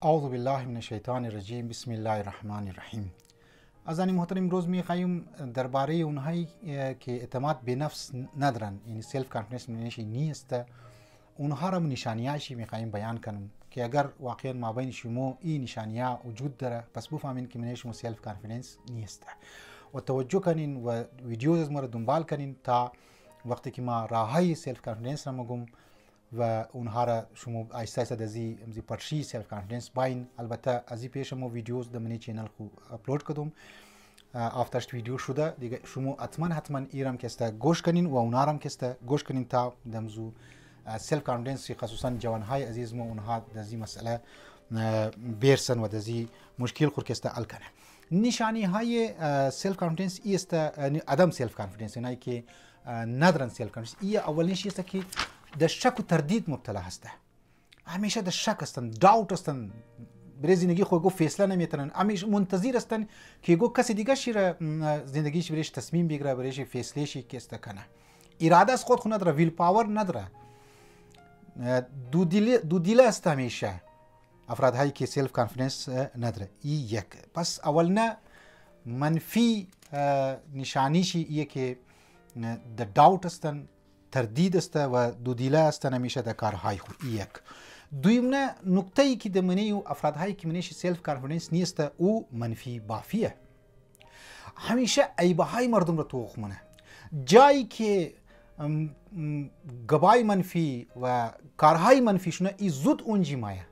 اعوذ بالله من الشیطان الرجیم. بسم الله الرحمن الرحیم. عزیزان محترم، امروز میخواهیم درباره اونهایی که اعتماد به نفس ندارن، یعنی سلف کانفیدنس منشی نیست، اونها را نشانیاشی میخواهیم بیان کنیم که اگر واقعا ما بین شما این نشانی‌ها وجود داره پس بفهمین که منشی سلف کانفیدنس نیست و توجه کنین و ویدیوز از ما را دنبال کنین تا وقتی که ما راههای سلف کانفیدنس را میگم و اونها را شما آیسته آیسته دزی پرشی سلف کانفیدنس باین. البته از این پیش ما ویدیوز در منی چینل خو اپلود کردم، آفترش ویدیو شده دیگه. شما حتما ایرم که است گوش کنین و اونها هم که است گوش کنین تا دمزو سلف کانفیدنس خصوصا جوانهای عزیز ما اونها دزی مسئله بیرسن و دزی مشکل خود که است حل کنه. نشانی های سلف کانفیدنس است عدم سلف کانفیدنس، یعنی که ندارن سلف کانفیدنس. این اولینش است که در شک و تردید مبتلا هسته، همیشه در شک هستن، داوت هستن، برای زندگی خود گو فیصله نمیتونن، همیشه منتظر هستن که گو کسی دیگه شیر زندگیش برایش تصمیم بگیره، برایش فیصله شی که است کنه. اراده از خود نداره، ویل پاور نداره، دو دیله است همیشه افراد هایی که سلف کانفیدنس نداره. این یک. پس اول نه منفی نشانیشی ایه که در داوت هستن، تردید است و دو دیله است همیشه در کارهای خود. یک. دویم نه نکته ای که در منی افراد هایی که منیش سلف کانفیدنس نیست او منفی بافیه، همیشه عیبه های مردم را توخ منه. جایی که گبای منفی و کارهای منفی شونه ای زود اونجی مایه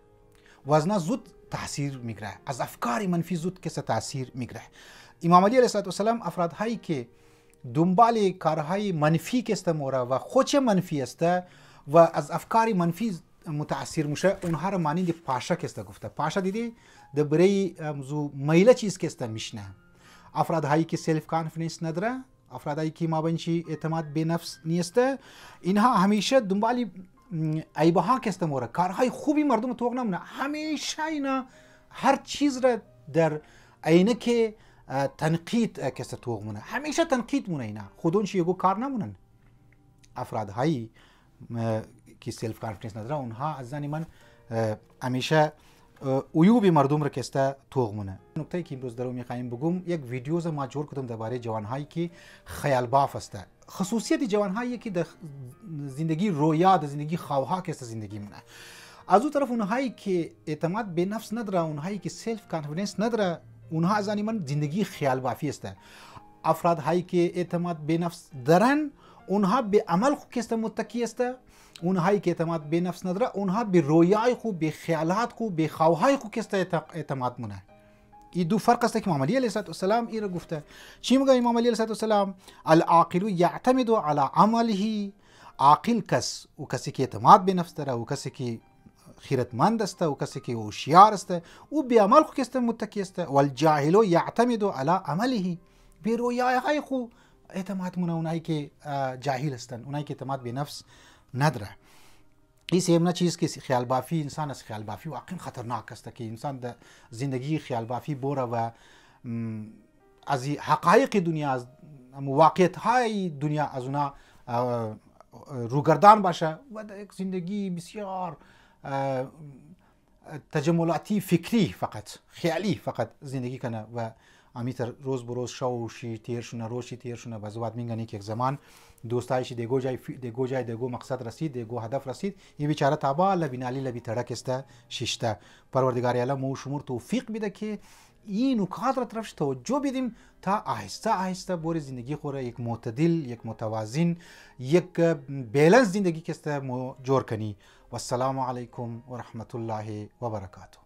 و از نه زود تاثیر میگیره، از افکار منفی زود کسی تاثیر میگیره. امام علی علیه السلام افراد هایی که دنبال کارهای منفی که است مورا و خودش منفی است و از افکار منفی متاثر میشه، اونها را مانند پاشا که است گفته. پاشا دیدی در برای میله چیز که است میشنه. افراد هایی که سلف کانفیدنس نداره، افراد هایی که ما بینچی اعتماد به نفس نیست، اینها همیشه دنبال عیبه ها که است مورا، کارهای خوبی مردم توق نمونه. همیشه اینا هر چیز را در عینه که تنقید کسی توق مونه، همیشه تنقید مونه. اینا خودون یگو کار نمونن. افراد هایی که سلف کانفیدنس نداره اونها از زنی من همیشه عیوب مردم را کسته توق مونه. نکته که امروز درو میخوایم بگم، یک ویدیوز ما جور کردم درباره جوان هایی که خیال باف است. خصوصیت جوان هایی که در زندگی رویا، در زندگی خواها که است زندگی مونه. از اون طرف اونهایی که اعتماد به نفس نداره، اونهایی که سلف کانفیدنس نداره، اونها از من زندگی خیال بافی است. افراد هایی که اعتماد به نفس دارن اونها به عمل خود که است متکی است، اونهایی که اعتماد به نفس نداره اونها به رویای خود، به خیالات خود، به خواهای خود که است اعتماد مونه. این دو فرق است که امام علی علیه السلام این را گفته. چی میگه امام علی علیه السلام؟ العاقل یعتمد علی عمله. عاقل کس او کسی که اعتماد به نفس داره، او کسی که خیرتمند است، او کسی که هوشیار است، او به عمل خود است متکی است. والجاهل یعتمد علی عمله. به رویای خود اعتماد مونه اونایی که جاهل هستند، اونایی که اعتماد به نفس نداره. این سیمنا چیز که خیال بافی، انسان از خیال بافی واقعا خطرناک است که انسان در زندگی خیال بافی بوره و از حقایق دنیا، از واقعیت های دنیا از اونا روگردان باشه و در یک زندگی بسیار تجملاتی، فکری، فقط خیالی فقط زندگی کنه و امیتر روز به روز شوشی تیر شونه، روشی تیر شونه. باز وقت میگن که یک زمان دوستایشی دیگو جای دیگو مقصد رسید، دیگو هدف رسید، این بیچاره تابا لبینالی لبی ترک است ششته. پروردگار عالم مو شمور توفیق بده که این نکات را طرفش توجه بدیم تا آهسته آهسته بور زندگی خوره یک معتدل، یک متوازن، یک بیلنس زندگی که است جور کنی. والسلام علیکم و رحمت الله و برکاته.